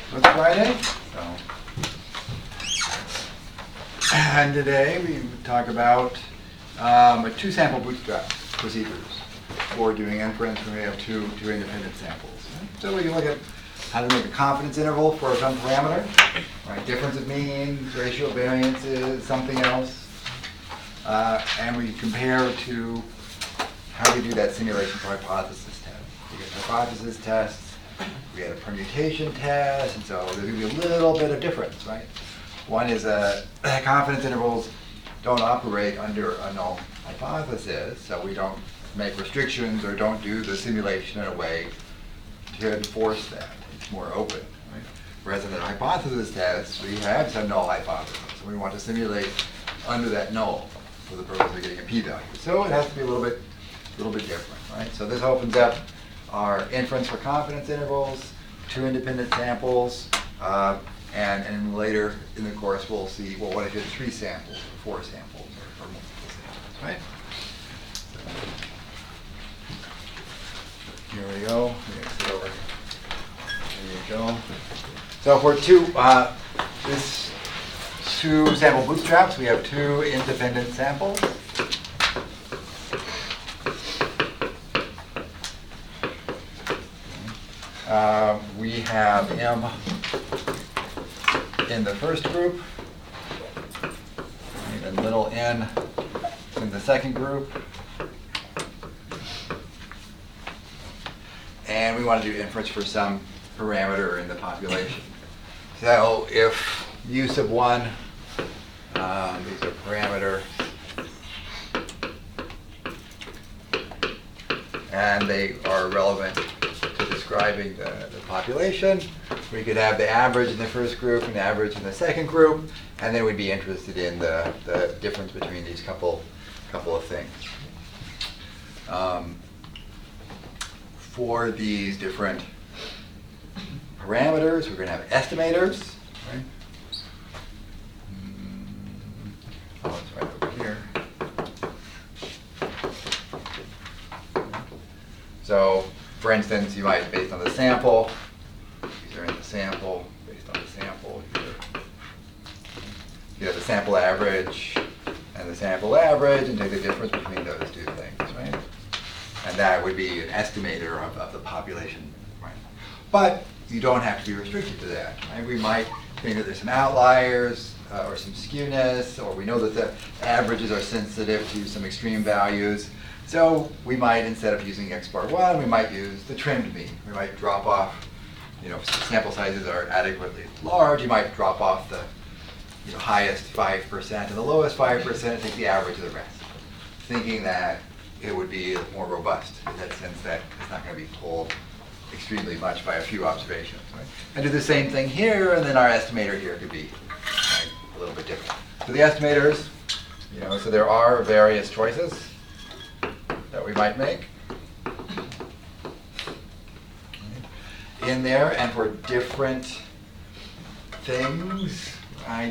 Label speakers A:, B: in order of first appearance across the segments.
A: It's Friday, and today we talk about two sample bootstrap procedures for doing inference when we have two independent samples. So we can look at how to make a confidence interval for some parameter, right? Difference of means, ratio of variances, something else, and we compare to how we do that simulation for hypothesis test. We get hypothesis tests. We had a permutation test, and so there's going to be a little bit of difference, right? One is confidence intervals don't operate under a null hypothesis, so we don't make restrictions or don't do the simulation in a way to enforce that. It's more open, right? Whereas in the hypothesis test, we have some null hypothesis, and we want to simulate under that null for the purpose of getting a p-value. So it has to be a little bit different, right? So this opens up our inference for confidence intervals, two independent samples, and later in the course we'll see, well, what if you had 3 samples, or 4 samples, or multiple samples, right? So, here we go. Let me over. There you go. So for two sample bootstraps, we have 2 independent samples. We have M in the first group, and little n in the second group. And we want to do inference for some parameter in the population. So if u sub 1, these are parameters, and they are relevant to describing the population. We could have the average in the first group and the average in the second group, and then we'd be interested in the difference between these couple of things. For these different parameters, we're going to have estimators, right? Oh, it's right over here. So, for instance, you might, based on the sample, these are in the sample, based on the sample here. You have the sample average and the sample average, and take the difference between those two things, right? And that would be an estimator of the population, right? But you don't have to be restricted to that, right? We might think that there's some outliers or some skewness, or we know that the averages are sensitive to some extreme values. So we might, instead of using x bar 1, we might use the trimmed mean. We might drop off, if sample sizes are adequately large, you might drop off the highest 5% and the lowest 5% and take the average of the rest, thinking that it would be more robust in that sense that it's not going to be pulled extremely much by a few observations, right? And do the same thing here, and then our estimator here could be a little bit different. So the estimators, so there are various choices that we might make in there, and for different things,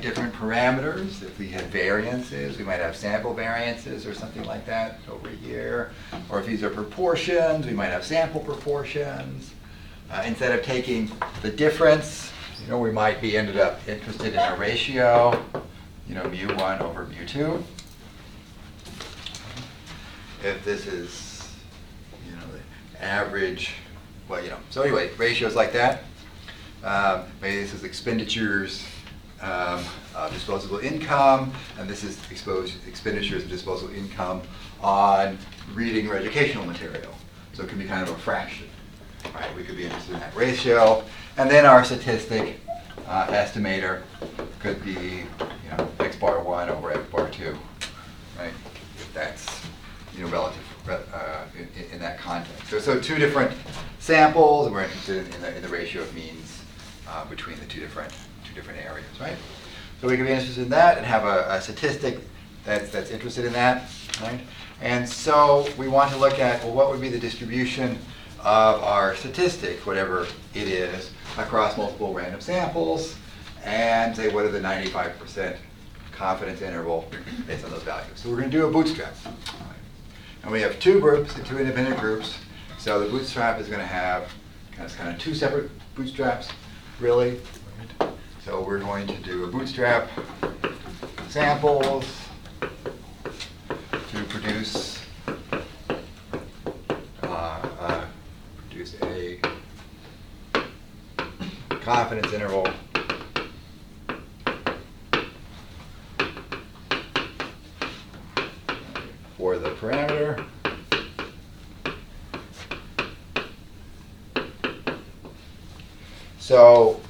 A: different parameters. If we had variances, we might have sample variances or something like that over here. Or if these are proportions, we might have sample proportions. Instead of taking the difference, we might be ended up interested in a ratio, mu1 over mu2. If this is, the average, so anyway, ratios like that. Maybe this is expenditures of disposable income, and this is expenditures of disposable income on reading or educational material. So it can be kind of a fraction, right? We could be interested in that ratio. And then our statistic estimator could be, x bar 1 over x bar 2, right? If that's, relative in that context. So 2 different samples, and we're interested in the ratio of means between the two different areas, right? So we could be interested in that and have a statistic that's interested in that, right? And so we want to look at, well, what would be the distribution of our statistic, whatever it is, across multiple random samples, and say what are the 95% confidence interval based on those values. So we're going to do a bootstrap. And we have 2 groups, 2 independent groups. So the bootstrap is going to have kind of 2 separate bootstraps. really. So we're going to do a bootstrap samples to produce a confidence interval for the parameter. So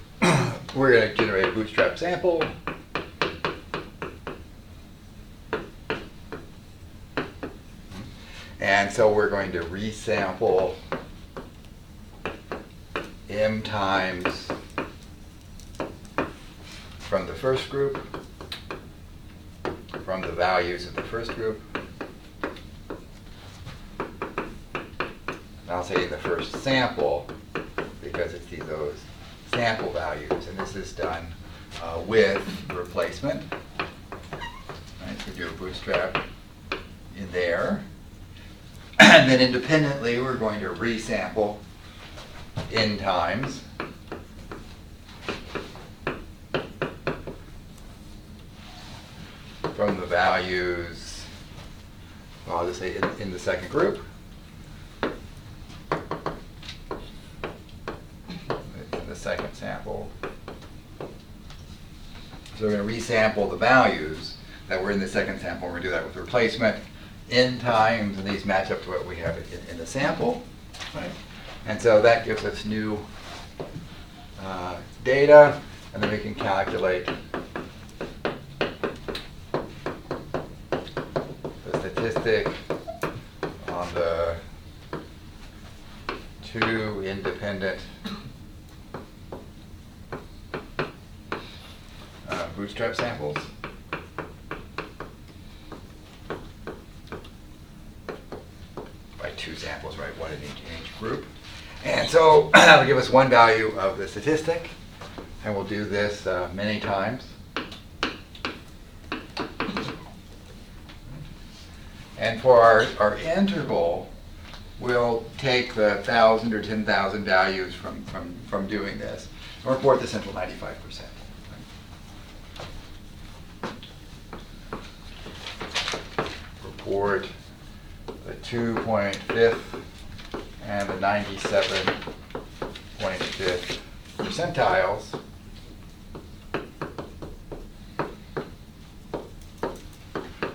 A: we're going to generate a bootstrap sample. And so we're going to resample m times from the first group, from the values of the first group. And I'll say the first sample because it's those sample values, and this is done with replacement. Right, so do a bootstrap in there. And then independently, we're going to resample n times from the values, well, I'll just say in the second group. In the second sample. So we're going to resample the values that were in the second sample. We're going to do that with replacement n times, and these match up to what we have in the sample. Right? And so that gives us new data, and then we can calculate the statistic on the two independent bootstrap samples. By two samples, right? One in each group. And so that'll give us one value of the statistic, and we'll do this many times. And for our interval, we'll take the 1,000 or 10,000 values from doing this and report this until 95%. Report the 2.5 and the 97.5 percentiles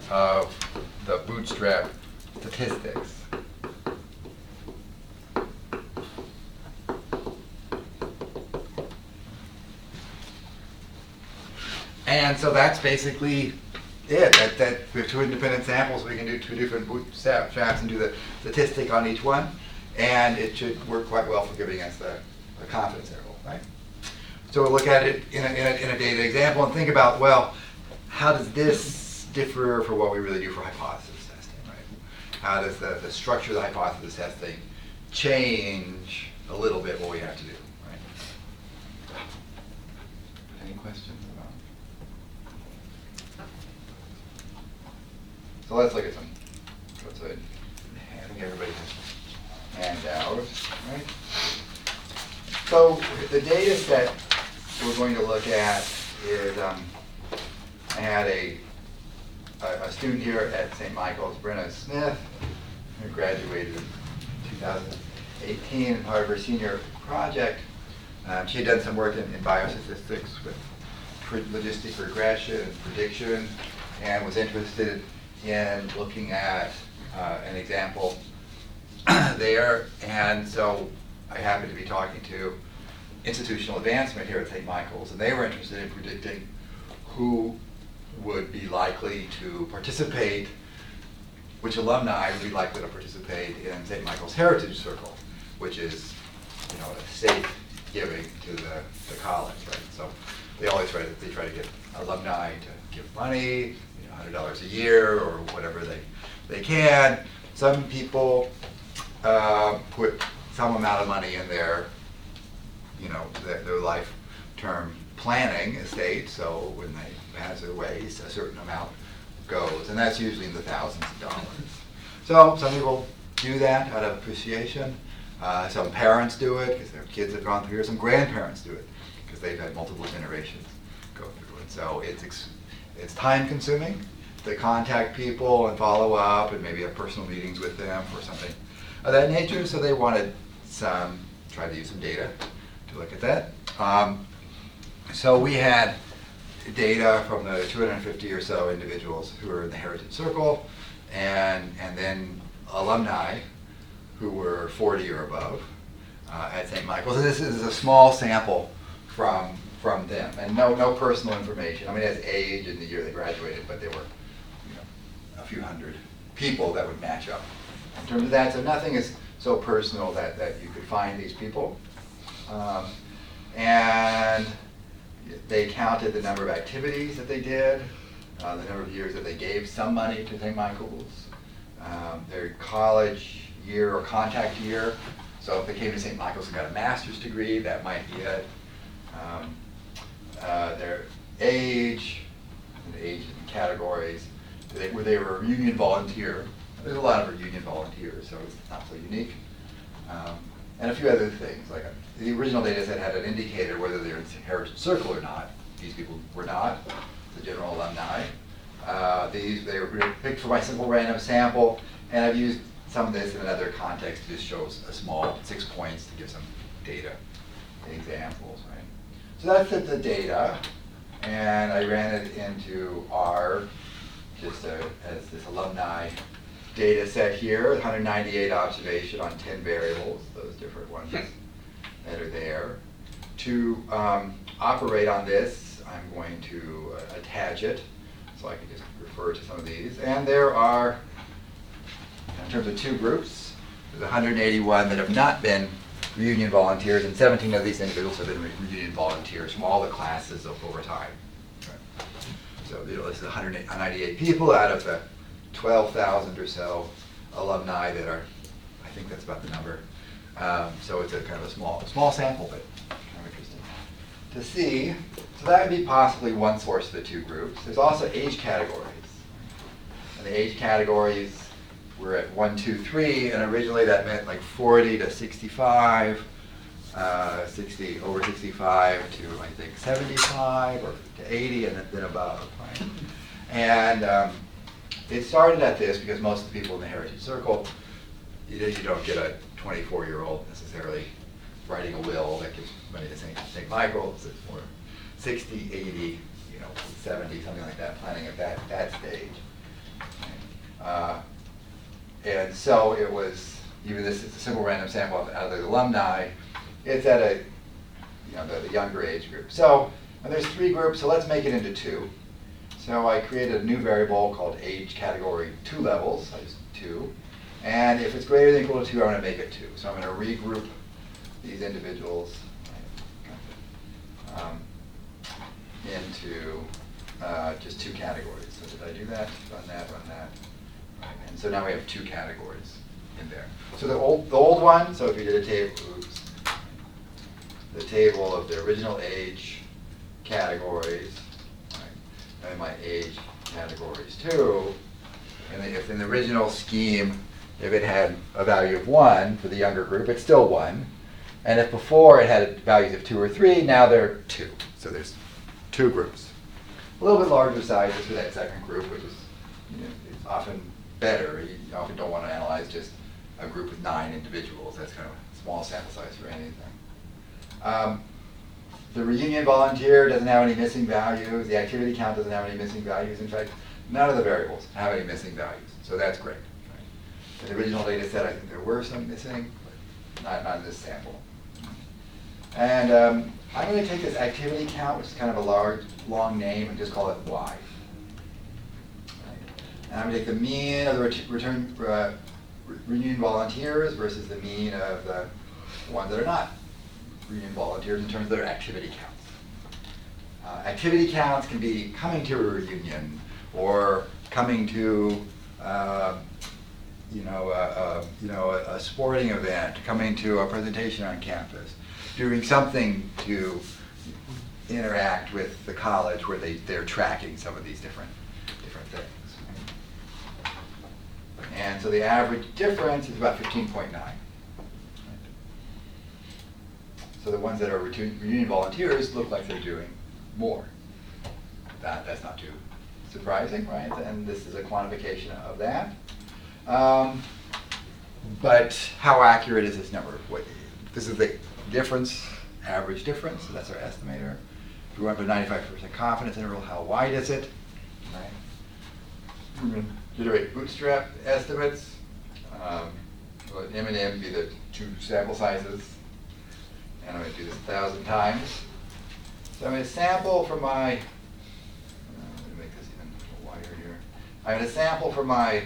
A: of the bootstrap statistics. And so that's basically it. That we have two independent samples. We can do two different bootstraps and do the statistic on each one. And it should work quite well for giving us the confidence interval, right? So we'll look at it in a data example and think about, well, how does this differ for what we really do for hypothesis testing, right? How does the structure of the hypothesis testing change a little bit what we have to do, right? Any questions about? So let's look at some. I think everybody has handouts, right? So the data set we're going to look at is, I had a student here at St. Michael's, Brenna Smith, who graduated in 2018 and part of her senior project. She had done some work in biostatistics with logistic regression and prediction, and was interested in looking at an example there. And so I happened to be talking to institutional advancement here at St. Michael's, and they were interested in predicting who would be likely to participate, which alumni would be likely to participate in St. Michael's Heritage Circle, which is, a state giving to the college, right? So they always try to get alumni to give money, $100 a year or whatever they can. Some people put some amount of money in their life term planning estate, so when they pass away, a certain amount goes, and that's usually in the thousands of dollars. So some people do that out of appreciation. Some parents do it because their kids have gone through here. Some grandparents do it they've had multiple generations go through. And so it's time consuming to contact people and follow up and maybe have personal meetings with them or something of that nature. So they wanted tried to use some data to look at that. So we had data from the 250 or so individuals who were in the Heritage Circle, and then alumni who were 40 or above at St. Michael's. And this is a small sample from them, and no personal information. I mean, it's age and the year they graduated, but there were a few hundred people that would match up in terms of that. So nothing is so personal that you could find these people. And they counted the number of activities that they did, the number of years that they gave some money to St. Michael's, their college year or contact year. So if they came to St. Michael's and got a master's degree, that might be it. Their age, and age in categories, they were a union volunteer. There's a lot of union volunteers, so it's not so unique. And a few other things, like the original data set had an indicator whether they're in Heritage Circle or not. These people were not, the general alumni. They were picked from my simple random sample, and I've used some of this in another context to just show a small 6 points to give some data examples, right? So that's the data, and I ran it into R, just as this alumni data set here, 198 observation on 10 variables, those different ones that are there. To operate on this, I'm going to attach it, so I can just refer to some of these. And there are, in terms of two groups, there's 181 that have not been reunion volunteers, and 17 of these individuals have been reunion volunteers from all the classes over time. Okay. So this is 198 people out of the 12,000 or so alumni that are, I think that's about the number. So it's a kind of a small sample, but kind of interesting to see. So that would be possibly one source of the two groups. There's also age categories. And the age categories were at 1, 2, 3, and originally that meant like 40 to 65, 60 over 65 to I think 75 or to 80 and then above. Right? And it started at this because most of the people in the Heritage Circle, you don't get a 24-year-old necessarily writing a will that gives money to St. Michael's. It's more 60, 80, 70, something like that, planning at that stage. And so it was, even this is a simple random sample out of the alumni, it's at the younger age group. So there's 3 groups, so let's make it into 2. So I created a new variable called age category 2 levels, I used 2. And if it's greater than or equal to 2, I want to make it 2. So I'm going to regroup these individuals into just 2 categories. So did I do that? Run that. Right. And so now we have 2 categories in there. So the old one, so if you did a table, the table of the original age categories, and my age categories too. And if in the original scheme, if it had a value of 1 for the younger group, it's still 1. And if before it had values of 2 or 3, now they're 2. So there's 2 groups. A little bit larger sizes for that second group, which is it's often better. You often don't want to analyze just a group with 9 individuals. That's kind of a small sample size for anything. The reunion volunteer doesn't have any missing values. The activity count doesn't have any missing values. In fact, none of the variables have any missing values. So that's great. Right? In the original data set, I think there were some missing, but not in this sample. And I'm going to take this activity count, which is kind of a large, long name, and just call it Y. Right? And I'm going to take the mean of the reunion volunteers versus the mean of the ones that are not reunion volunteers in terms of their activity counts. Activity counts can be coming to a reunion or coming to a sporting event, coming to a presentation on campus, doing something to interact with the college where they're tracking some of these different things. And so the average difference is about 15.9. So the ones that are reunion volunteers look like they're doing more. That's not too surprising, right? And this is a quantification of that. But how accurate is this number? This is the difference, average difference, so that's our estimator. If we want to put 95% confidence interval, how wide is it? Right? We're going to iterate bootstrap estimates. Let M and M be the two sample sizes. And I'm going to do this 1,000 times. So I'm going to sample from my, let me make this even a little wider here. I'm going to sample from my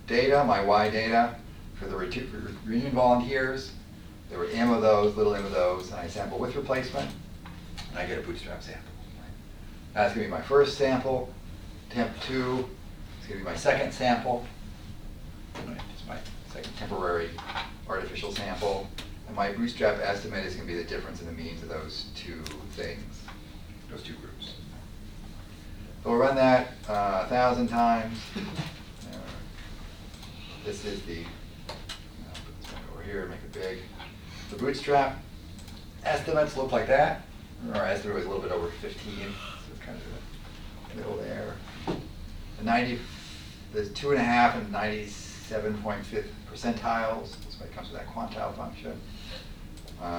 A: data, my Y data, for the reunion volunteers. There were M of those, little m of those, and I sample with replacement, and I get a bootstrap sample. That's going to be my first sample. Temp 2 is going to be my second sample. Just my second temporary artificial sample. And my bootstrap estimate is going to be the difference in the means of those two things, those two groups. So we'll run that 1,000 times. This is the, put this one over here, make it big. The bootstrap estimates look like that. Our estimate was a little bit over 15, so it's kind of in the middle there. There's 2.5 and 97.5 percentiles. That's why it comes with that quantile function.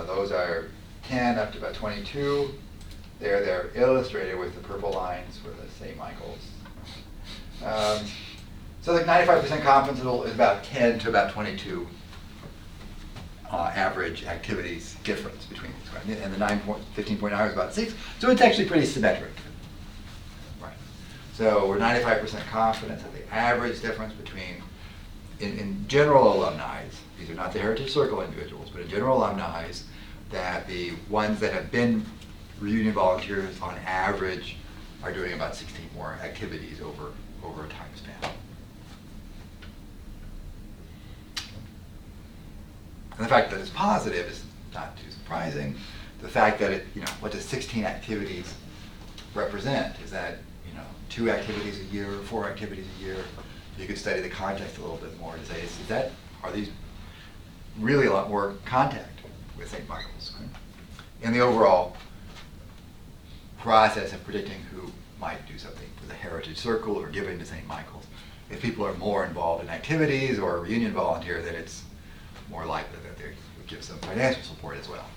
A: Those are 10 up to about 22. They're illustrated with the purple lines for the St. Michael's. So the 95% confidence interval is about 10 to about 22 average activities difference between these, right? And the 15.9 is about 6. So it's actually pretty symmetric. Right. So we're 95% confident that the average difference between, in general alumni, these are not the Heritage Circle individuals, but in general alumni, that the ones that have been reunion volunteers on average are doing about 16 more activities over a time span. And the fact that it's positive is not too surprising. The fact that it, what does 16 activities represent? Is that, 2 activities a year, 4 activities a year? You could study the context a little bit more to say, are these really a lot more contact with St. Michael's? Right? In the overall process of predicting who might do something for the Heritage Circle or giving to St. Michael's, if people are more involved in activities or a reunion volunteer, then it's more likely that they would give some financial support as well.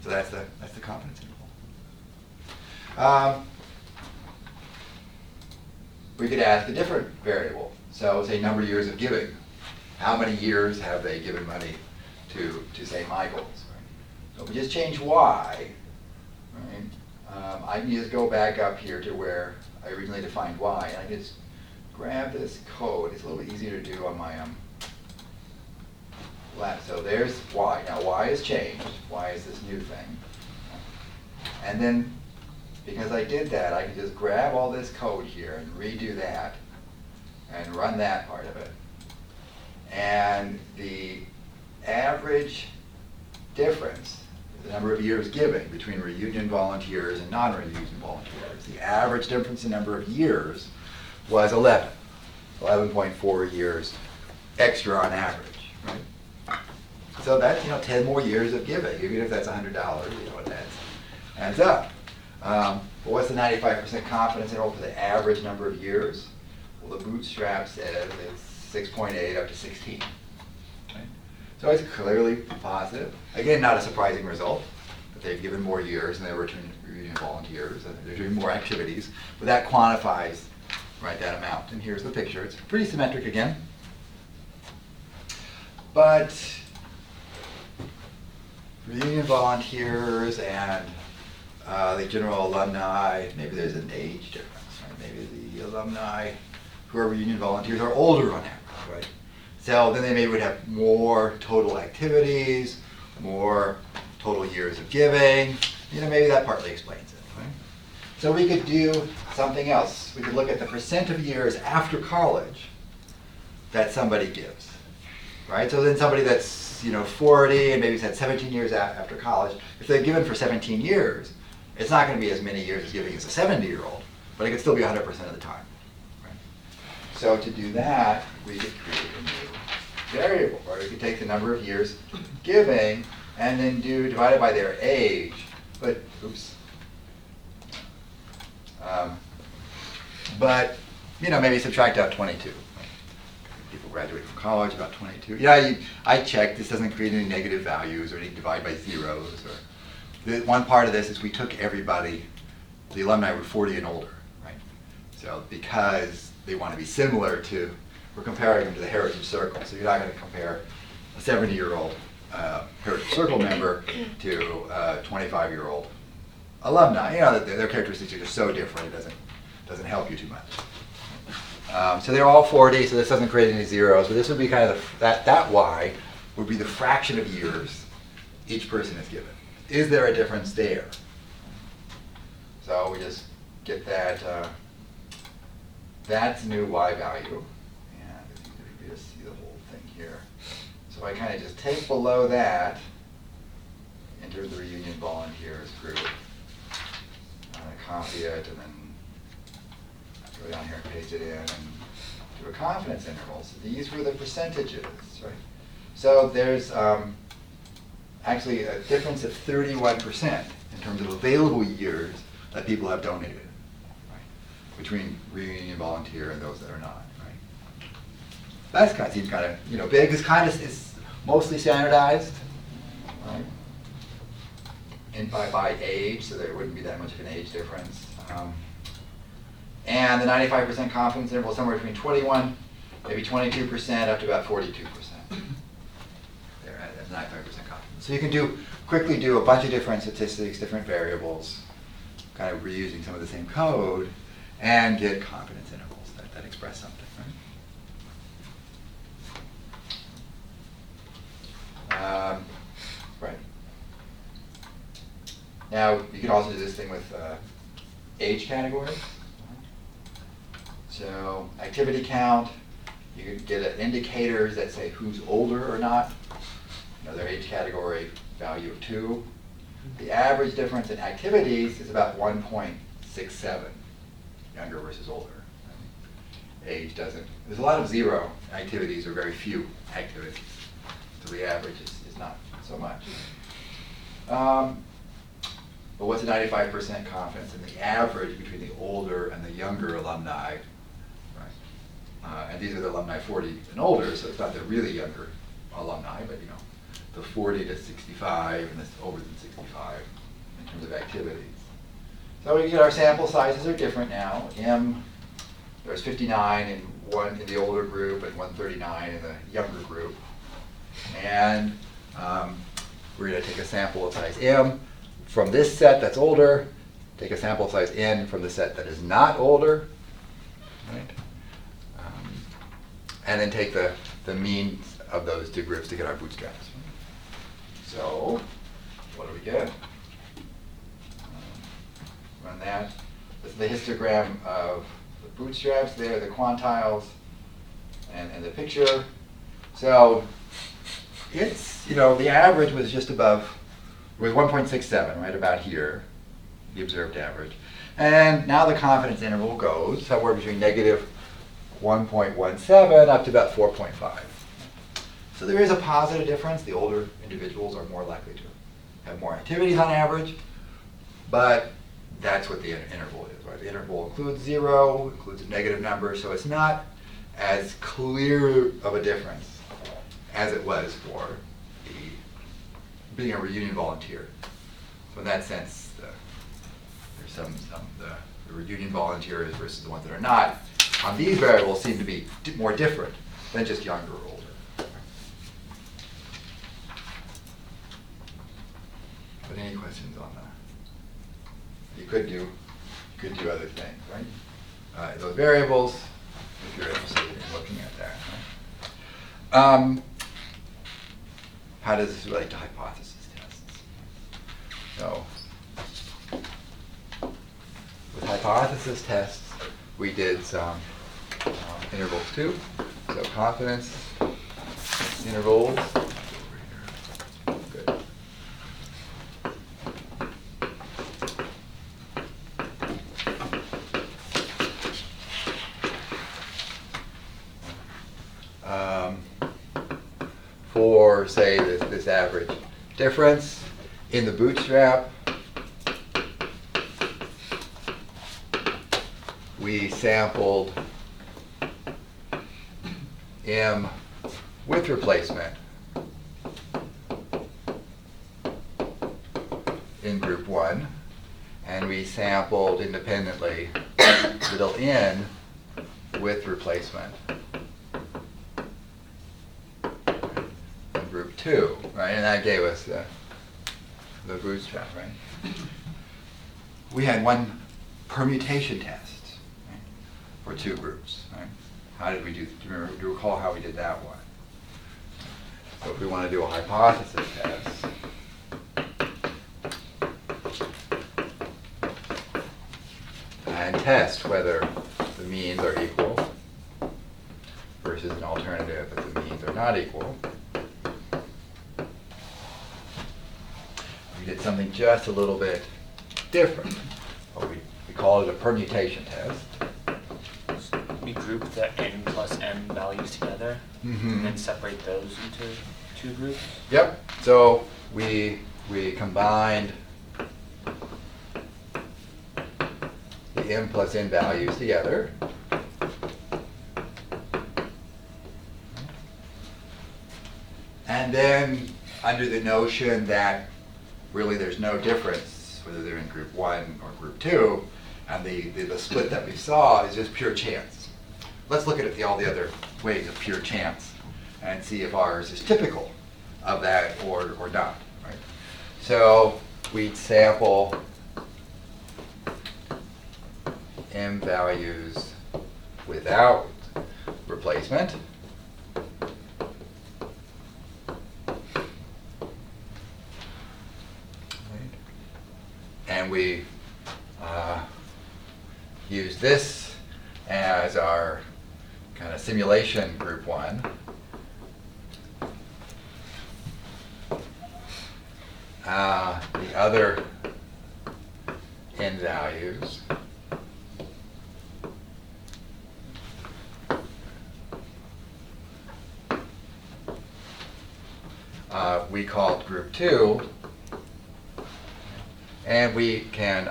A: So that's the confidence interval. We could ask a different variable. So say number of years of giving. How many years have they given money to St. Michael's? Right? So if we just change Y, right, I can just go back up here to where I originally defined Y, and I can just grab this code. It's a little bit easier to do on my left. So there's Y. Now Y has changed. Y is this new thing. And then, because I did that, I can just grab all this code here and redo that and run that part of it. And the average difference, the number of years given between reunion volunteers and non-reunion volunteers, the average difference in number of years was 11.4 years extra on average, right? So that's 10 more years of giving, even if that's $100, it adds up. But what's the 95% confidence interval for the average number of years? Well, the bootstrap says it's 6.8 up to 16. Right? So it's clearly positive. Again, not a surprising result, but they've given more years and they're reunion volunteers and they're doing more activities. But that quantifies, right, that amount. And here's the picture. It's pretty symmetric again. But reunion volunteers and the general alumni, maybe there's an age difference, right? Maybe the alumni who are reunion volunteers are older on average, right? So then they maybe would have more total activities, more total years of giving. Maybe that partly explains it, right? So we could do something else. We could look at the percent of years after college that somebody gives, right? So then somebody that's 40 and maybe has had 17 years after college, if they're given for 17 years, it's not going to be as many years as giving as a 70-year-old, but it could still be 100% of the time. Right? So to do that, we could create a new variable, or we could take the number of years giving and then do divided by their age. But, oops. But, maybe subtract out 22. People graduate from college, about 22. Yeah, I checked, this doesn't create any negative values or any divide by zeros. One part of this is we took everybody, the alumni were 40 and older, right? So because they want to be similar to, we're comparing them to the Heritage Circle. So you're not going to compare a 70-year-old Heritage Circle member to a 25-year-old alumni. Their characteristics are just so different, it doesn't help you too much. So they're all 40, so this doesn't create any zeros, but this would be kind of that Y would be the fraction of years each person is given. Is there a difference there? So we just get that, that's new Y value. And you can just see the whole thing here. So I kind of just take below that, enter the reunion volunteers group, copy it, and then go down here and paste it in and do a confidence interval. So these were the percentages, right? So there's actually a difference of 31% in terms of available years that people have donated, right? Between reunion volunteer and those that are not, right? That seems kind of big. It's mostly standardized, right? And by age, so there wouldn't be that much of an age difference. And the 95% confidence interval somewhere between 21, maybe 22%, up to about 42%. There, that's 95% confidence. So you can quickly do a bunch of different statistics, different variables, kind of reusing some of the same code, and get confidence intervals that express something, right? Right. Now, you can also do this thing with age categories. So activity count, you could get indicators that say who's older or not. Another age category value of 2. The average difference in activities is about 1.67, younger versus older. Age doesn't, there's a lot of 0 activities or very few activities. So the average is not so much. But what's a 95% confidence in the average between the older and the younger alumni? Right? And these are the alumni 40 and older, so it's not the really younger alumni, but the 40 to 65 and the over than 65 in terms of activities. So we get our sample sizes are different now. There's 59 in the older group and 139 in the younger group. And we're going to take a sample of size M from this set that's older, take a sample size N from the set that is not older, right? And then take the means of those two groups to get our bootstraps. So, what do we get? Run that. This is the histogram of the bootstraps there, the quantiles, and the picture. So, it's, the average was just above, was 1.67, right about here, the observed average. And now the confidence interval goes somewhere between negative 1.17 up to about 4.5. So there is a positive difference. The older individuals are more likely to have more activities on average, but that's what the interval is, right? The interval includes 0, includes a negative number, so it's not as clear of a difference as it was for being a reunion volunteer. So in that sense, there's the reunion volunteers versus the ones that are not, on these variables seem to be more different than just younger or older. But any questions on that? You could do other things, right? Those variables, if you're interested in looking at that. Right? How does this relate to hypothesis tests? So, with hypothesis tests, we did some intervals too. So confidence intervals. Good. For say this average difference in the bootstrap. We sampled M with replacement in group 1, and we sampled independently little n with replacement in group 2, right? And that gave us the bootstrap, right? We had one permutation test, right, for 2 groups, right? How did we do you recall how we did that one? So if we want to do a hypothesis test, and test whether the means are equal versus an alternative if the means are not equal, we did something just a little bit different. We call it a permutation test.
B: We group the n plus m values together and then separate those into 2 groups?
A: Yep. So we combined the m plus n values together. And then under the notion that really there's no difference whether they're in group 1 or group 2, and the split that we saw is just pure chance. Let's look at all the other ways of pure chance and see if ours is typical of that or not, right? So we'd sample m values without replacement. And we use this as our kind of simulation group 1. The other n values we called group 2, and we can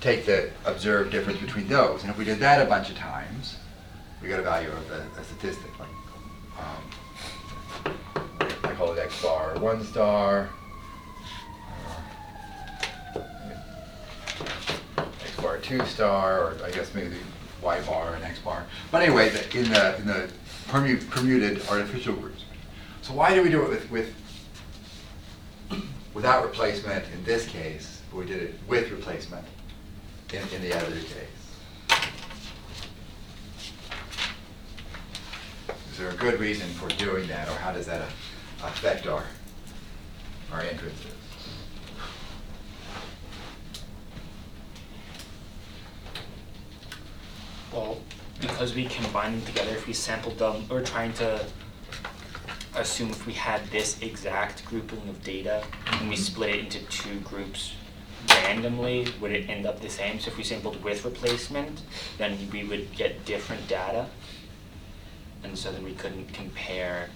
A: take the observed difference between those. And if we did that a bunch of times, we got a value of a statistic. Like I call it x bar 1 star, x bar 2 star, or I guess maybe y bar and x bar. But anyway, in the permuted artificial groups. So why do we do it without replacement in this case, but we did it with replacement in the other case? Is there a good reason for doing that, or how does that affect our inferences?
B: Well, because we combine them together, if we sampled them, we're trying to assume if we had this exact grouping of data and we split it into 2 groups randomly, would it end up the same? So if we sampled with replacement, then we would get different data, and so then we couldn't compare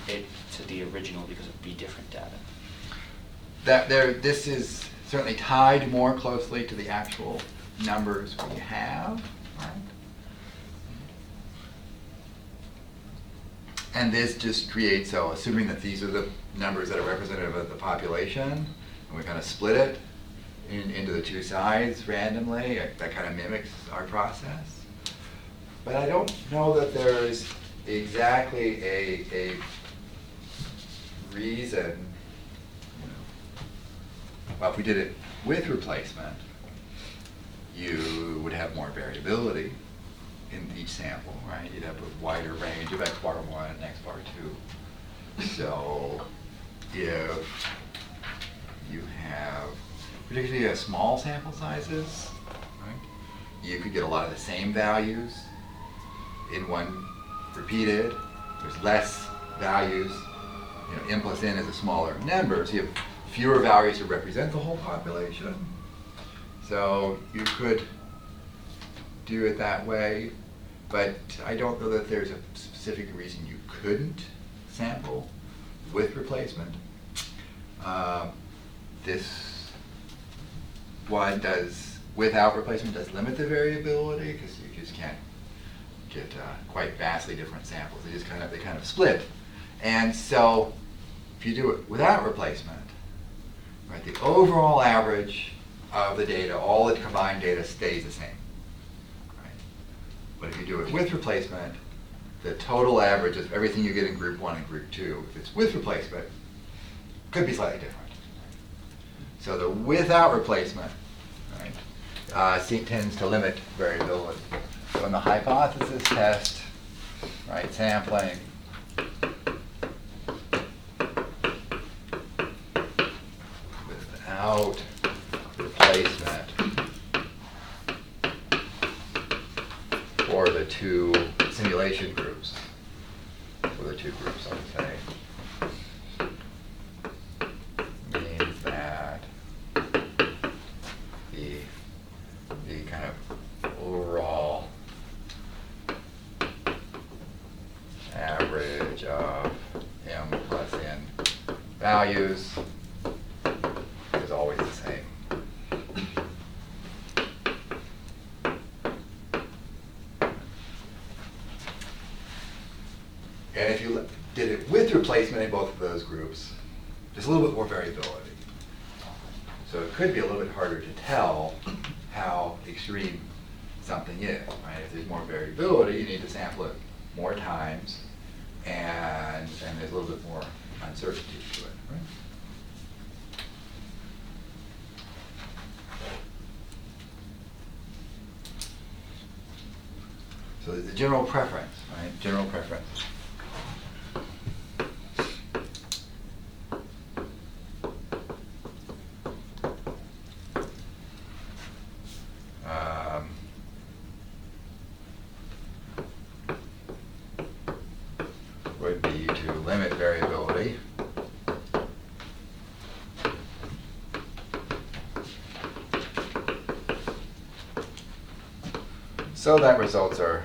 B: it to the original because it would be different data.
A: This is certainly tied more closely to the actual numbers we have, right? And this just creates, so assuming that these are the numbers that are representative of the population, and we kind of split it into the 2 sides randomly, that kind of mimics our process. But I don't know that there's exactly a reason, well, if we did it with replacement, you would have more variability in each sample, right? You'd have a wider range of x bar 1 and x bar 2. So if you have, particularly small sample sizes, right, you could get a lot of the same values in one repeated. There's less values. M plus n is a smaller number, so you have fewer values to represent the whole population. So you could do it that way, but I don't know that there's a specific reason you couldn't sample with replacement. This one does, without replacement, does limit the variability because you just can't get quite vastly different samples. They kind of split. And so if you do it without replacement, right, the overall average of the data, all the combined data stays the same. Right? But if you do it with replacement, the total average of everything you get in group 1 and group 2, if it's with replacement, could be slightly different. So the without replacement, right, tends to limit variability. So in the hypothesis test, right, sampling, without replacement for the two simulation groups, for the two groups, I would say, means that the kind of overall average of m plus n values is always the same. And if you did it with replacement in both of those groups, there's a little bit more variability. So it could be a little bit harder to tell how extreme something is, right? If there's more variability, you need to sample it more times, and there's a little bit more uncertainty to it, right? So there's a general preference, right? General preference. Would be to limit variability. So that results are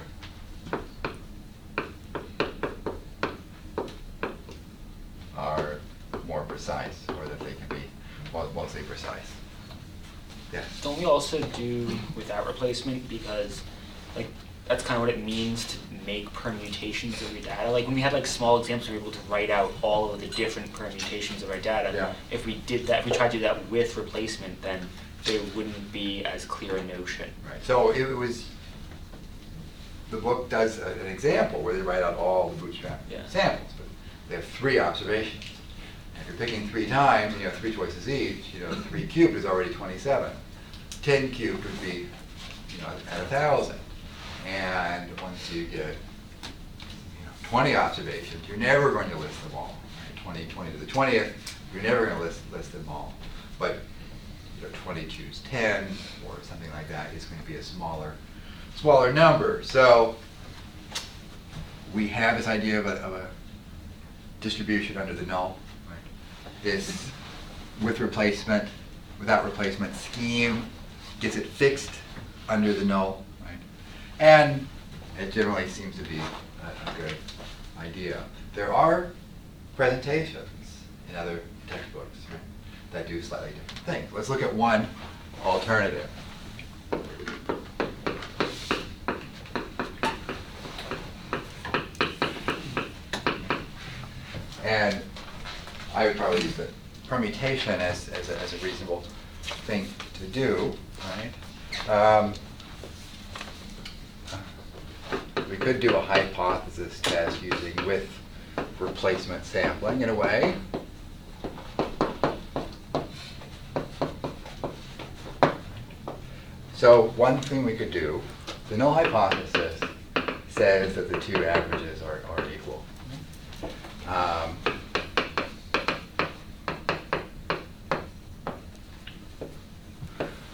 A: more precise, or that they can be mostly precise. Yes?
B: Don't we also do without replacement because, like, that's kind of what it means to make permutations of your data. Like when we had like small examples, we were able to write out all of the different permutations of our data.
A: Yeah.
B: If we did that, if we tried to do that with replacement, then there wouldn't be as clear a notion.
A: Right. So it was, the book does an example where they write out all the bootstrap samples, but they have 3 observations. And if you're picking 3 times, and you have 3 choices each, 3 cubed is already 27. 10 cubed would be, at 1,000. And once you get 20 observations, you're never going to list them all. Right? 20 to the 20th, you're never going to list them all. But 20 choose 10 or something like that is going to be a smaller number. So we have this idea of a distribution under the null. Right? This without replacement scheme gets it fixed under the null. And it generally seems to be a good idea. There are presentations in other textbooks, right, that do slightly different things. Let's look at one alternative. And I would probably use the permutation as a reasonable thing to do, right? We could do a hypothesis test using with replacement sampling in a way. So one thing we could do, the null hypothesis says that the 2 averages are equal.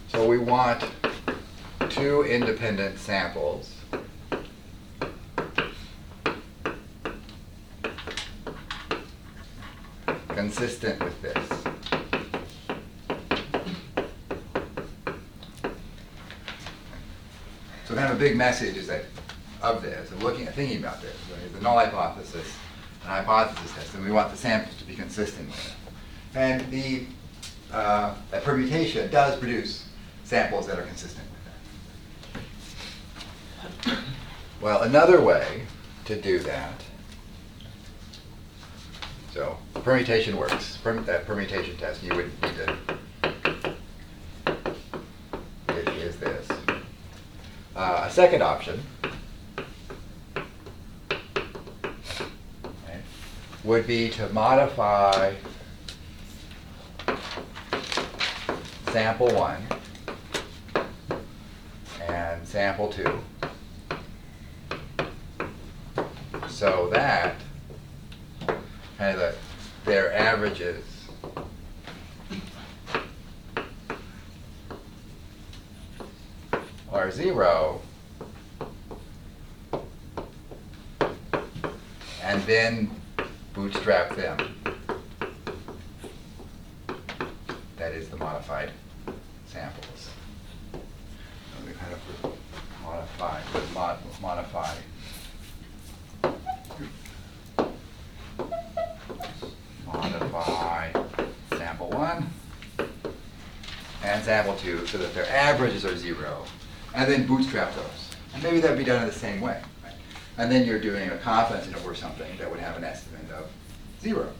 A: So we want 2 independent samples consistent with this. So kind of a big message is that of this, of thinking about this, right? The null hypothesis, an hypothesis test, and we want the samples to be consistent with it. And that permutation does produce samples that are consistent with that. Well, another way to do that, so permutation works. That permutation test, you would need to, it is this. A second option would be to modify sample 1 and sample 2 so that kind of their averages are 0, and then bootstrap them. That is the modified samples. So we kind of modify sample 1 and sample 2 so that their averages are 0, and then bootstrap those. And maybe that would be done in the same way. Right? And then you're doing a confidence interval or something that would have an estimate of 0.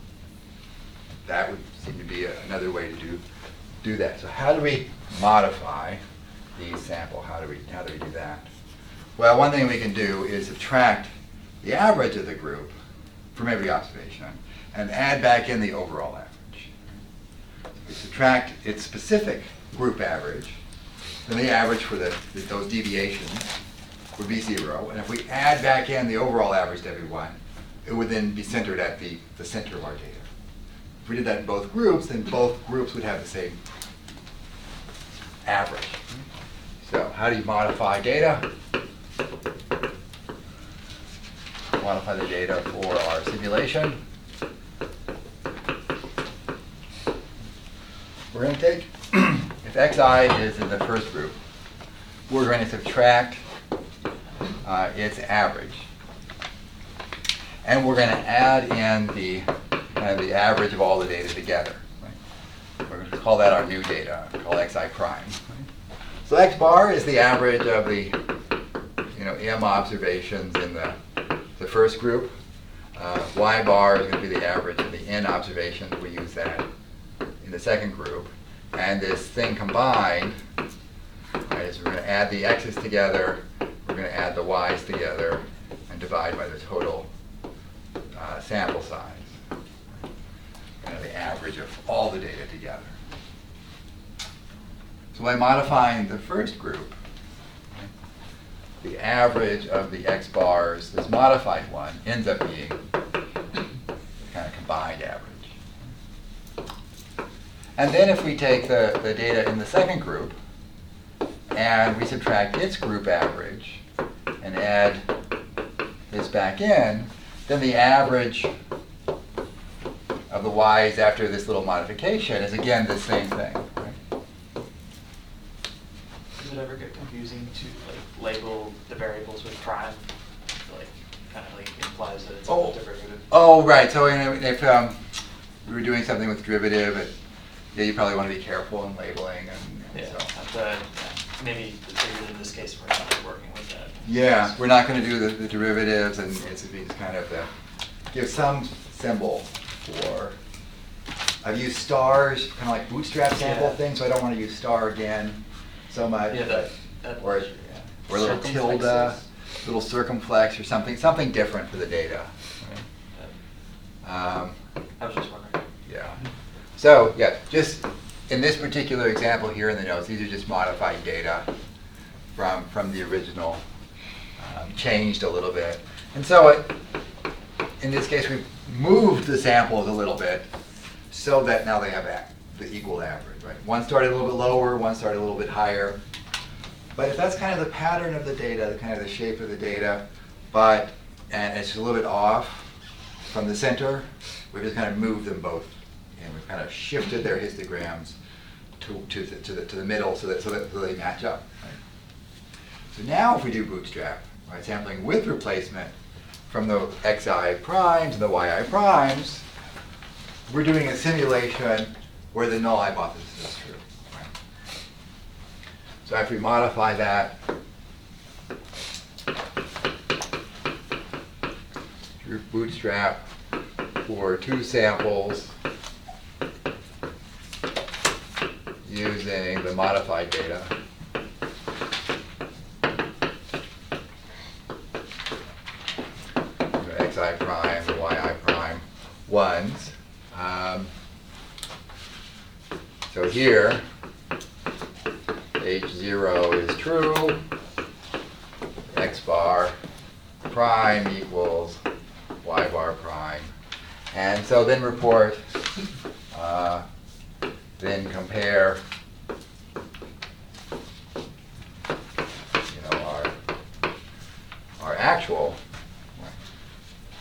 A: That would seem to be another way to do that. So how do we modify the sample? How do we do that? Well, one thing we can do is subtract the average of the group from every observation and add back in the overall average. We subtract its specific group average, then the average for those deviations would be 0. And if we add back in the overall average to every one, it would then be centered at the center of our data. If we did that in both groups, then both groups would have the same average. So how do you modify data? Modify the data for our simulation. We're going to take, if xi is in the first group, we're going to subtract its average. And we're going to add in the average of all the data together. Right? We're going to call that our new data, called xi prime. Right? So x bar is the average of the m observations in the first group. Y bar is going to be the average of the n observations. We use that in the second group. And this thing combined, right, is we're going to add the x's together, we're going to add the y's together, and divide by the total sample size. Kind of the average of all the data together. So by modifying the first group, the average of the x bars, this modified one, ends up being kind of combined average. And then if we take the data in the second group and we subtract its group average and add this back in, then the average of the y's after this little modification is again the same thing. Right?
C: Does it ever get confusing to label the variables with prime? Kind of implies that it's a derivative.
A: Oh, right. So if we were doing something with derivative, you probably want to be careful in labeling.
C: Maybe in this case we're not working with that.
A: Yeah, we're not going to do the derivatives, and it's kind of give some symbol for. I've used stars, kind of like bootstrap sample thing, so I don't want to use star again so much.
C: Yeah,
A: or a little tilde, little circumflex, or something different for the data.
C: I was just wondering.
A: Yeah. So yeah, just in this particular example here in the notes, these are just modified data from the original, changed a little bit. And so in this case, we've moved the samples a little bit so that now they have the equal average, right? One started a little bit lower, one started a little bit higher. But if that's kind of the pattern of the data, kind of the shape of the data, and it's a little bit off from the center, we've just kind of moved them both. And we've kind of shifted their histograms to the middle so that they match up. Right? So now if we do bootstrap, right, sampling with replacement from the xi primes and the yi primes, we're doing a simulation where the null hypothesis is true. Right? So if we modify that through Bootstrap for 2 samples using the modified data, xi prime, yi prime, ones. So here, h0 is true, x bar prime equals y bar prime. And so then report, then compare, our actual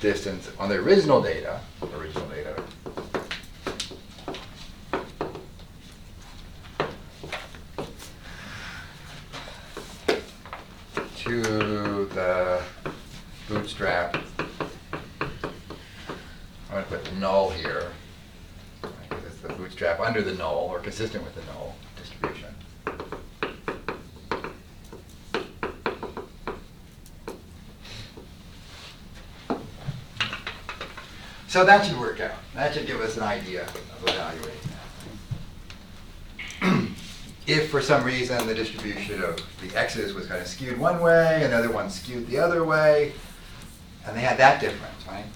A: distance on the original data, to the Bootstrap. I'm going to put null here, because it's the Bootstrap under the null, or consistent with the null distribution. So that should work out. That should give us an idea of evaluating that. If for some reason the distribution of the x's was kind of skewed one way, another one skewed the other way, and they had that difference, right?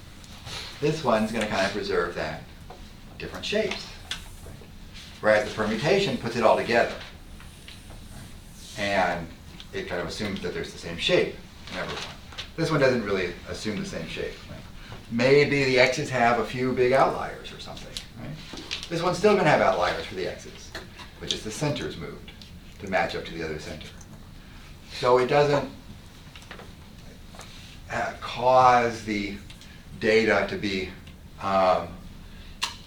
A: This one's going to kind of preserve that different shapes. Whereas the permutation puts it all together. And it kind of assumes that there's the same shape in every one. This one doesn't really assume the same shape. Right? Maybe the x's have a few big outliers or something. Right? This one's still going to have outliers for the x's, which is the center's moved to match up to the other center. So it doesn't cause the data to be kind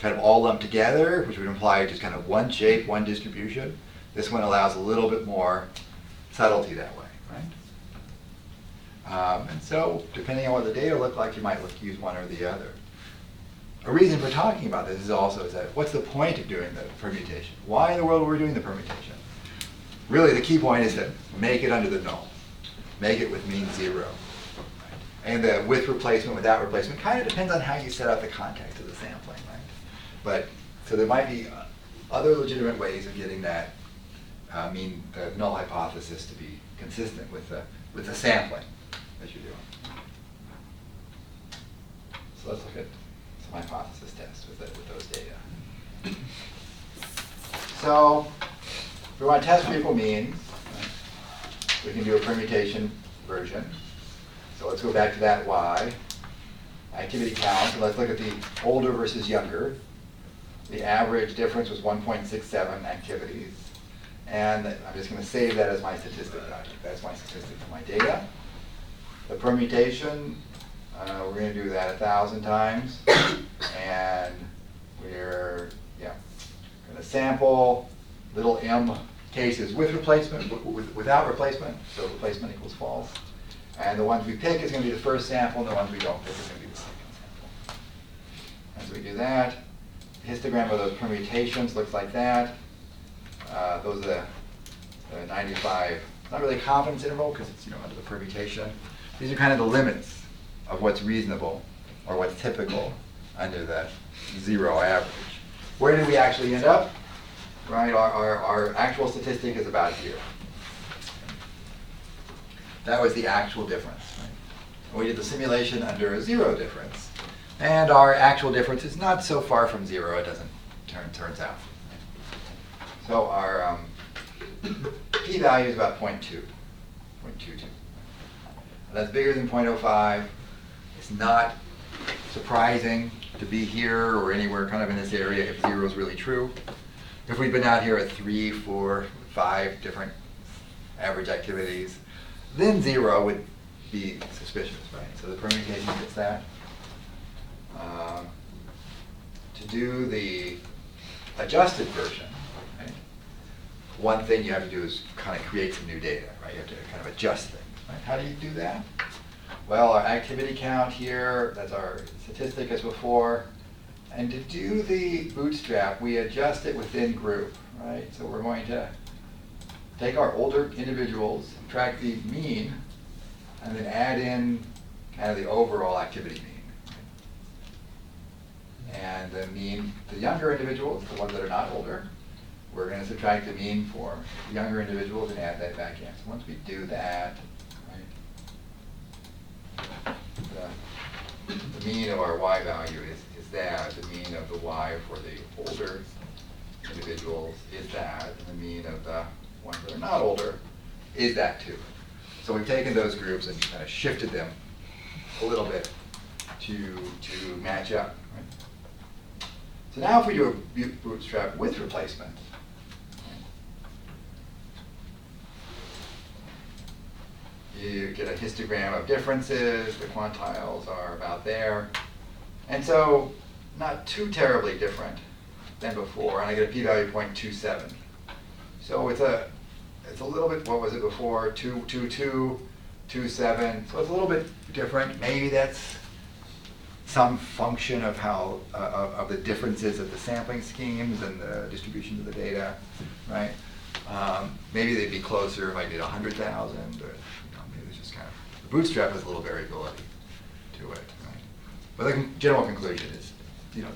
A: of all lumped together, which would imply just kind of one shape, one distribution. This one allows a little bit more subtlety that way, right? And so, depending on what the data look like, you might use one or the other. A reason for talking about this is also is that what's the point of doing the permutation? Why in the world are we doing the permutation? Really, the key point is to make it under the null. Make it with mean 0. And the with replacement, without replacement, kind of depends on how you set up the context of the sampling, right? But, so there might be other legitimate ways of getting that the null hypothesis to be consistent with the sampling that you're doing. So let's look at some hypothesis tests with those data. So, if we want to test for equal means, right, we can do a permutation version. So let's go back to that y. Activity count, and let's look at the older versus younger. The average difference was 1.67 activities. And I'm just going to save that as my statistic value. That's my statistic for my data. The permutation, we're going to do that 1,000 times. And we're going to sample little m cases with replacement, without replacement. So replacement equals false. And the ones we pick is going to be the first sample, and the ones we don't pick is going to be the second sample. And so we do that. The histogram of those permutations looks like that. Those are the 95, not really confidence interval because it's under the permutation. These are kind of the limits of what's reasonable or what's typical under the 0 average. Where did we actually end up? Right, our actual statistic is about here. That was the actual difference. Right? We did the simulation under a 0 difference. And our actual difference is not so far from 0, it doesn't turns out. So our p-value is about 0.2, 0.22. That's bigger than 0.05. It's not surprising to be here or anywhere kind of in this area if 0 is really true. If we've been out here at 3, 4, 5 different average activities, then 0 would be suspicious, right? So the permutation gets that. To do the adjusted version, right, one thing you have to do is kind of create some new data, right? You have to kind of adjust things, right? How do you do that? Well, our activity count here, that's our statistic as before. And to do the bootstrap, we adjust it within group, right? So we're going to take our older individuals, subtract the mean, and then add in kind of the overall activity mean. And the mean, the younger individuals, the ones that are not older, we're going to subtract the mean for the younger individuals and add that back in. So once we do that, right, the mean of our y value is that. The mean of the y for the older individuals is that. And the mean of the ones that are not older is that too. So we've taken those groups and kind of shifted them a little bit to match up. Right? So now if we do a bootstrap with replacement, you get a histogram of differences. The quantiles are about there. And so not too terribly different than before. And I get a p-value of 0.27. So it's a little bit, what was it before? 222, 27. So it's a little bit different. Maybe that's some function of how of the differences of the sampling schemes and the distribution of the data, right? Maybe they'd be closer if I did 100,000, or maybe it's just kind of the bootstrap has a little variability to it, right? But the general conclusion is,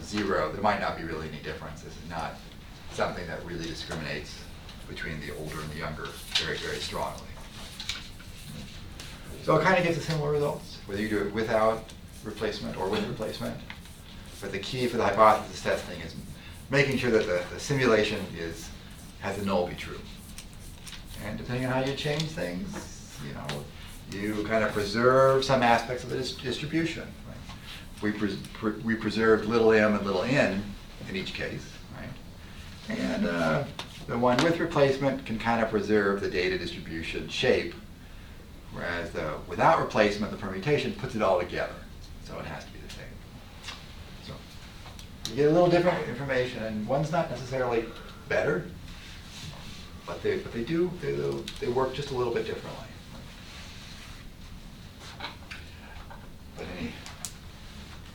A: 0. There might not be really any difference. This is not something that really discriminates between the older and the younger very, very strongly. So it kind of gives us similar results, whether you do it without replacement or with replacement. But the key for the hypothesis testing is making sure that the simulation has a null be true. And depending on how you change things, you kind of preserve some aspects of the distribution. Right? We preserved little m and little n in each case, right? And the one with replacement can kind of preserve the data distribution shape, whereas without replacement, the permutation puts it all together. So it has to be the same. So you get a little different information, and one's not necessarily better, but they work just a little bit differently. But any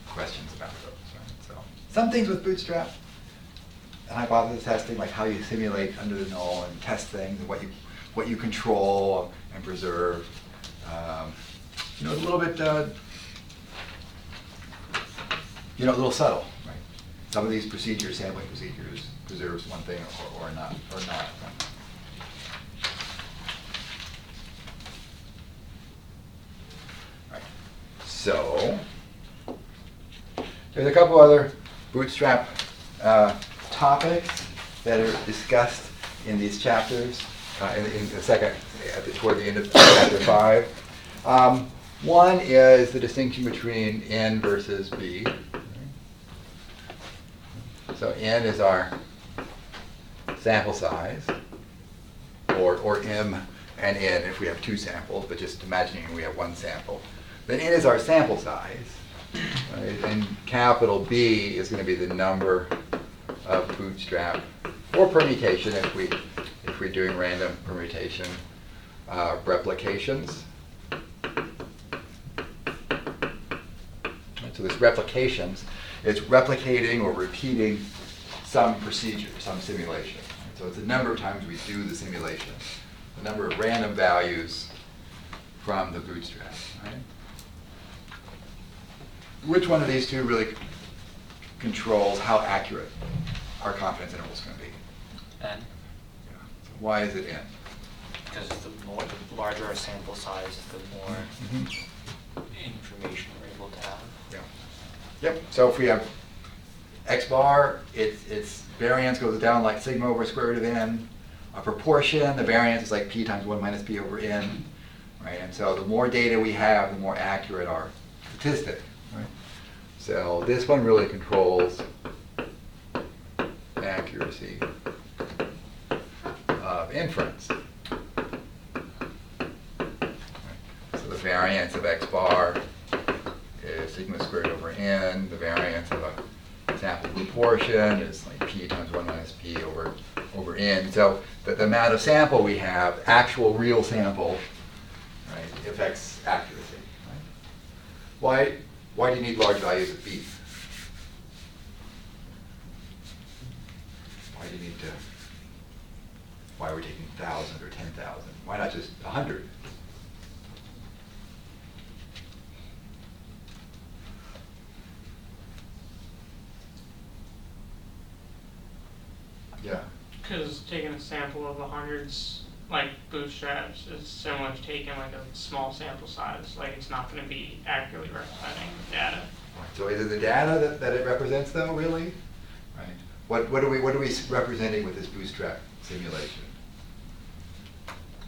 A: questions about those? Right? So some things with Bootstrap and hypothesis testing, like how you simulate under the null and test things, and what you control and preserve. It's a little bit, a little subtle, right? Some of these procedures, sampling procedures, preserves one thing or not. Right. So there's a couple other Bootstrap topics that are discussed in these chapters. In the second, toward the end of chapter 5. One is the distinction between N versus B. So N is our sample size, or M and N if we have two samples, but just imagining we have one sample. Then N is our sample size, right? And capital B is going to be the number of Bootstrap or permutation if we're doing random permutation replications. So this replications, it's replicating or repeating some procedure, some simulation. So it's the number of times we do the simulation, the number of random values from the Bootstrap. Right? Which one of these two really controls how accurate our confidence interval is going to be?
B: N.
A: Yeah. So why is it N?
B: Because the larger our sample size, the more information we're able to have.
A: Yeah. Yep. So if we have x bar, its variance goes down like sigma over square root of n. A proportion, the variance is like p times 1 minus p over n. Right? And so the more data we have, the more accurate our statistic. Right? So this one really controls accuracy of inference. So the variance of x bar is sigma squared over n. The variance of a sample proportion is like p times 1 minus p over n. So the amount of sample we have, actual real sample, right, affects accuracy. Right? Why do you need large values of b? do you need to, why are we taking 1,000 or 10,000? Why not just 100? Yeah.
D: Because taking a sample of hundreds, like bootstraps, is similar to taking like a small sample size. Like it's not going to be accurately representing the data.
A: So is it the data that it represents though, really? Right. What are we representing with this bootstrap simulation?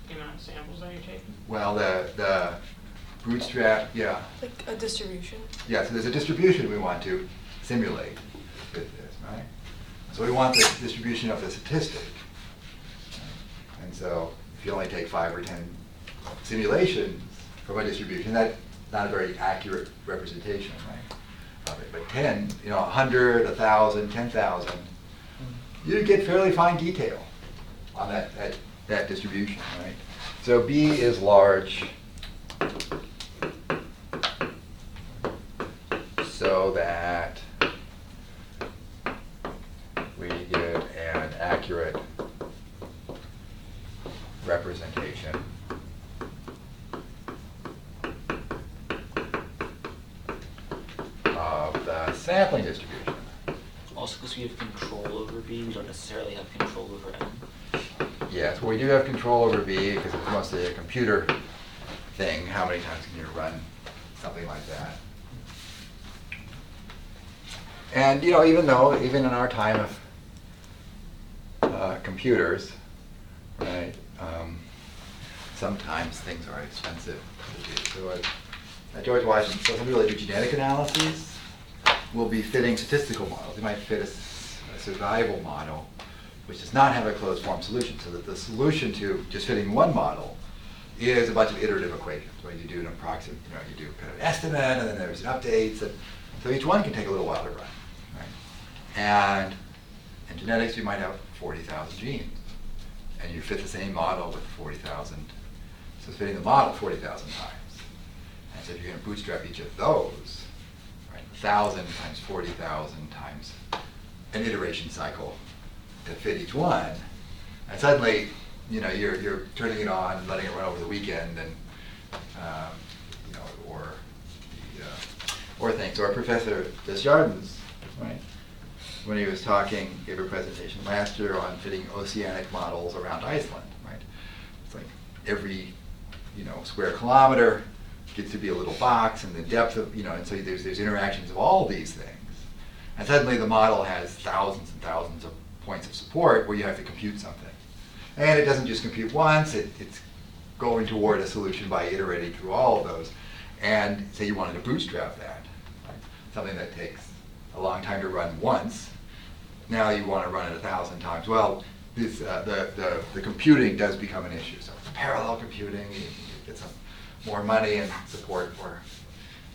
D: The amount of samples that you're taking.
A: Well, the bootstrap, yeah.
E: Like a distribution.
A: Yeah, so there's a distribution we want to simulate with this, right? So we want the distribution of the statistic. And so if you only take 5 or 10 simulations from a distribution, that's not a very accurate representation, right, of it. But 10, 100, 1,000, 10,000, you get fairly fine detail on that distribution, right? So B is large, so that we get an accurate representation of the sampling distribution.
B: Also, because we have control over B, we don't necessarily have control over N.
A: Yes, well, we do have control over B because it's mostly a computer thing. How many times can you run something like that? And even in our time of computers, right? Sometimes things are expensive to do. So at George Washington, so some people that do genetic analyses will be fitting statistical models. They might fit a survival model, which does not have a closed form solution. So that the solution to just fitting one model is a bunch of iterative equations, where you do an approximate, you do kind of an estimate, and then there's an update. So each one can take a little while to run, right? And in genetics, you might have 40,000 genes, and you fit the same model with 40,000. So it's fitting the model 40,000 times. And so if you're going to bootstrap each of those, right, 1,000 times 40,000 times an iteration cycle to fit each one, and suddenly, you're turning it on and letting it run over the weekend, and or things. Or Professor Desjardins, right, when he was talking, gave a presentation last year on fitting oceanic models around Iceland, right? It's like every, square kilometer gets to be a little box, and the depth of, and so there's interactions of all these things. And suddenly the model has thousands and thousands of points of support where you have to compute something. And it doesn't just compute once, it's going toward a solution by iterating through all of those. And say you wanted to bootstrap that, right? Something that takes a long time to run once, now you want to run it 1,000 times. Well, this, the computing does become an issue. So parallel computing, you get some more money and support for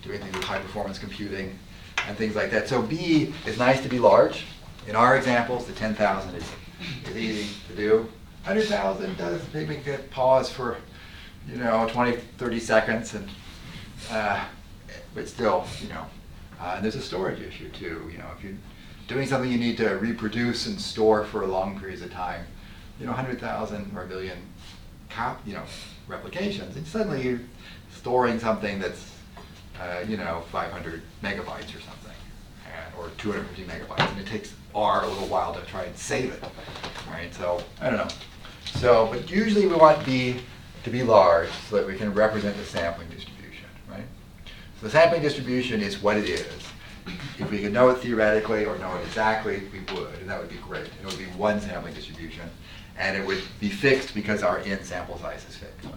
A: doing things with high performance computing and things like that. So B is nice to be large. In our examples, the 10,000 is easy to do. 100,000 does maybe get pause for 20, 30 seconds, and but still, and there's a storage issue too. If you're doing something you need to reproduce and store for long periods of time, 100,000 or a million replications, and suddenly you're storing something that's 500 megabytes or something, or 250 megabytes, and it takes R a little while to try and save it, right? So I don't know. So, but usually we want B to be large so that we can represent the sampling distribution, right? So the sampling distribution is what it is. If we could know it theoretically or know it exactly, we would, and that would be great. It would be one sampling distribution, and it would be fixed because our in sample size is fixed, right?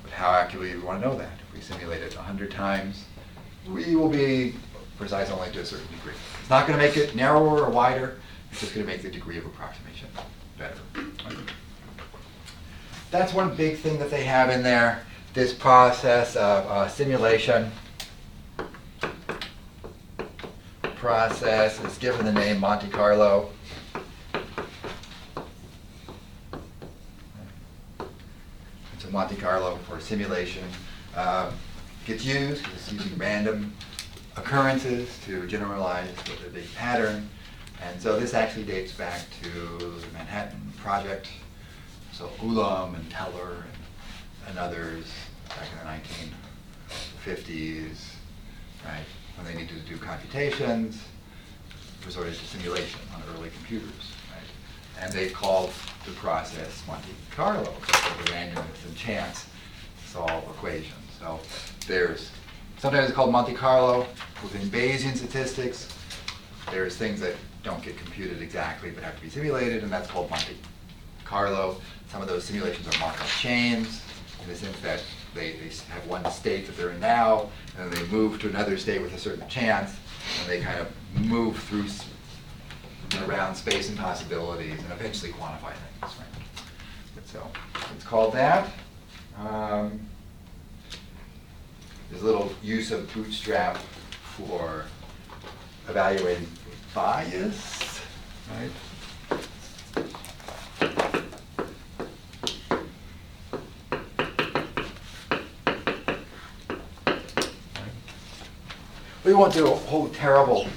A: But how accurately do we want to know that? If we simulate it 100 times, we will be precise only to a certain degree. It's not going to make it narrower or wider. It's just going to make the degree of approximation better. That's one big thing that they have in there, this process of simulation. Process is given the name Monte Carlo. So Monte Carlo for simulation gets used because it's using random occurrences to generalize the big pattern. And so this actually dates back to the Manhattan Project. So Ulam and Teller and others back in the 1950s, right? When they needed to do computations, resorted to simulation on early computers, right? And they called the process Monte Carlo, because the randomness and chance to solve equations. So sometimes it's called Monte Carlo. Within Bayesian statistics, there's things that don't get computed exactly but have to be simulated, and that's called Monte Carlo. Some of those simulations are Markov chains, in the sense that they have one state that they're in now, and then they move to another state with a certain chance, and they kind of move through around space and possibilities, and eventually quantify things. Right? So it's called that. There's a little use of Bootstrap for evaluating bias, right? We won't do a whole terrible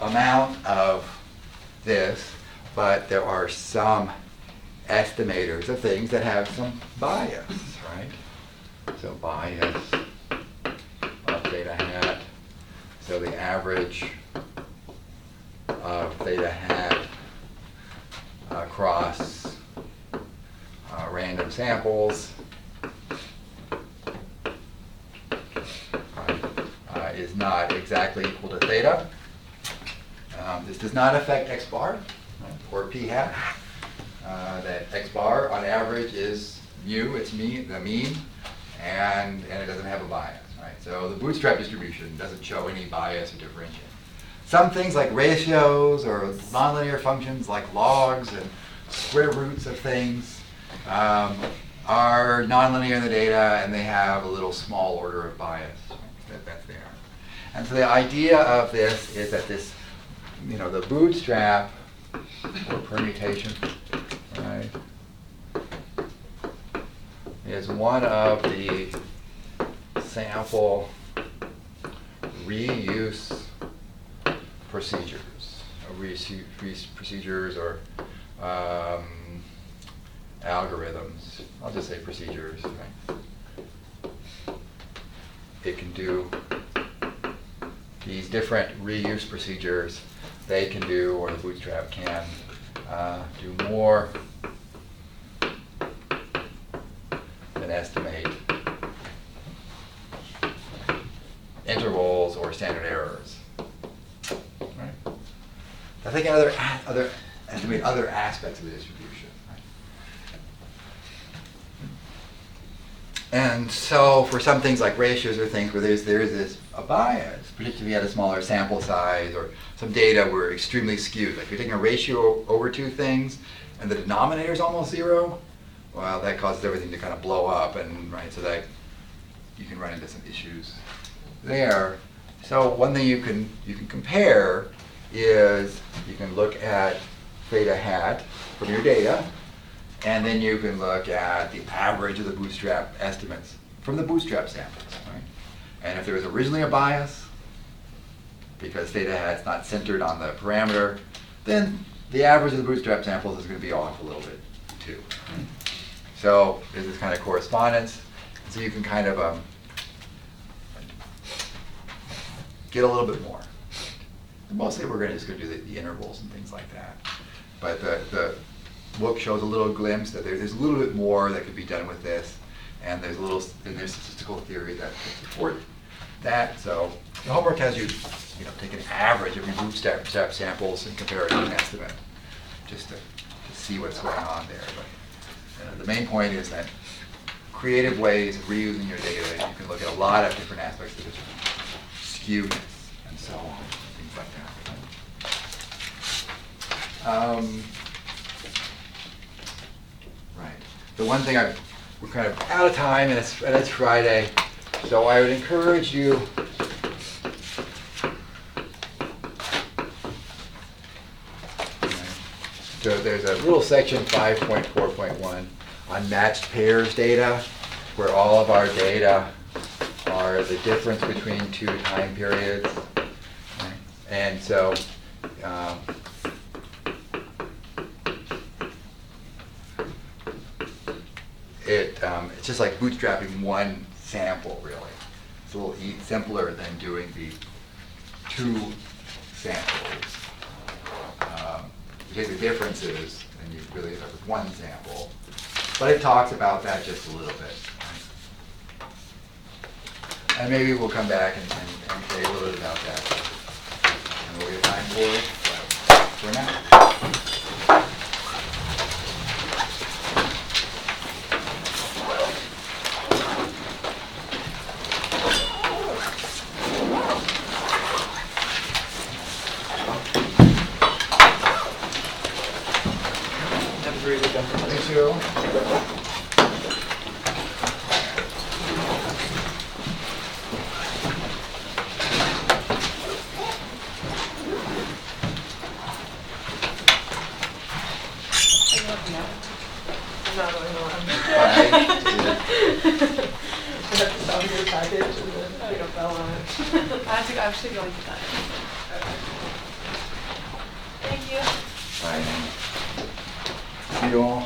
A: amount of this, but there are some estimators of things that have some bias, right? So bias of theta hat. So the average of theta hat across random samples is not exactly equal to theta. This does not affect x bar, right, or p hat. That x bar on average is mu, it's the mean, and it doesn't have a bias. Right? So the bootstrap distribution doesn't show any bias or differentiation. Some things like ratios or nonlinear functions like logs and square roots of things are nonlinear in the data, and they have a little small order of bias. That's there. And so the idea of this is that this, the bootstrap or permutation, right, is one of the sample reuse procedures, procedures or algorithms. I'll just say procedures. Right? It can do these different reuse procedures. They can do, or the bootstrap can do more than estimate intervals or standard errors. Right? I think estimate other aspects of the distribution. Right? And so for some things like ratios or things where there is a bias, particularly at a smaller sample size, or some data were extremely skewed. Like if you're taking a ratio over two things and the denominator is almost zero, well, that causes everything to kind of blow up, and right, so that you can run into some issues there. So one thing you can compare is you can look at theta hat from your data, and then you can look at the average of the bootstrap estimates from the bootstrap samples. Right? And if there was originally a bias, because theta hat's not centered on the parameter, then the average of the bootstrap samples is going to be off a little bit too. Right? So there's this kind of correspondence. So you can kind of get a little bit more. And mostly we're just going to do the intervals and things like that. But the book shows a little glimpse that there's a little bit more that could be done with this, and there's statistical theory that can support that. So the homework has you take an average of your bootstrap samples and compare it to an estimate, just to see what's going on there. But the main point is that creative ways of reusing your data, you can look at a lot of different aspects of distribution, skewness, and so on, things like that. Right. The one thing we're kind of out of time, and it's Friday, so I would encourage you So there's a little section 5.4.1 on matched pairs data, where all of our data are the difference between two time periods. Right? And so it's just like bootstrapping one sample, really. It's a little simpler than doing the two samples. You take the differences and you really start with one sample. But it talks about that just a little bit. And maybe we'll come back and say a little bit about that. And we'll get time for now.
C: Have a great weekend.
A: Thanks, Joe.
E: Not really one.
A: Bye.
E: I have to stop your package and then pick up that one. I have to actually go into that. Thank you.
A: Bye. See you all.